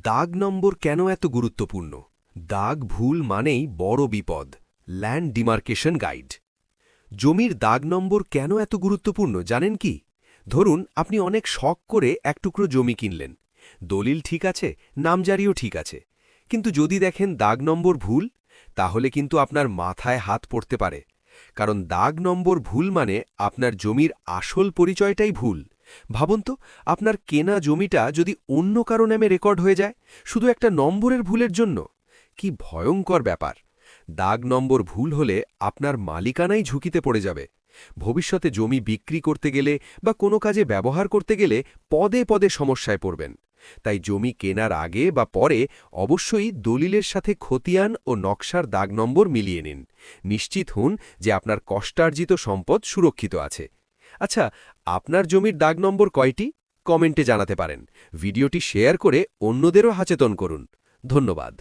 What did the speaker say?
দাগ নম্বর কেন এত গুরুত্বপূর্ণ? দাগ ভুল মানেই বড় বিপদ। Land demarcation guide. জমির দাগ নম্বর কেন এত গুরুত্বপূর্ণ জানেন কি? ধরুন আপনি অনেক শখ করে এক টুকরো জমি কিনলেন। দলিল ঠিক আছে, নামজারিও ঠিক আছে, কিন্তু যদি দেখেন দাগ নম্বর ভুল, তাহলে কিন্তু আপনার মাথায় হাত পড়তে পারে। কারণ দাগ নম্বর ভুল মানে আপনার জমির আসল পরিচয়টাই ভুল। ভাবুন তো, আপনার কেনা জমিটা যদি অন্য কারো নামে রেকর্ড হয়ে যায় শুধু একটা নম্বরের ভুলের জন্য। কি ভয়ঙ্কর ব্যাপার! দাগ নম্বর ভুল হলে আপনার মালিকানাই ঝুঁকিতে পড়ে যাবে। ভবিষ্যতে জমি বিক্রি করতে গেলে বা কোনো কাজে ব্যবহার করতে গেলে পদে পদে সমস্যায় পড়বেন। তাই জমি কেনার আগে বা পরে অবশ্যই দলিলের সাথে খতিয়ান ও নকশার দাগ নম্বর মিলিয়ে নিন। নিশ্চিত হন যে আপনার কষ্টার্জিত সম্পদ সুরক্ষিত আছে। আচ্ছা, আপনার জমির দাগ নম্বর কয়টি? কমেন্টে জানাতে পারেন। ভিডিওটি শেয়ার করে অন্যদেরও সচেতন করুন। ধন্যবাদ।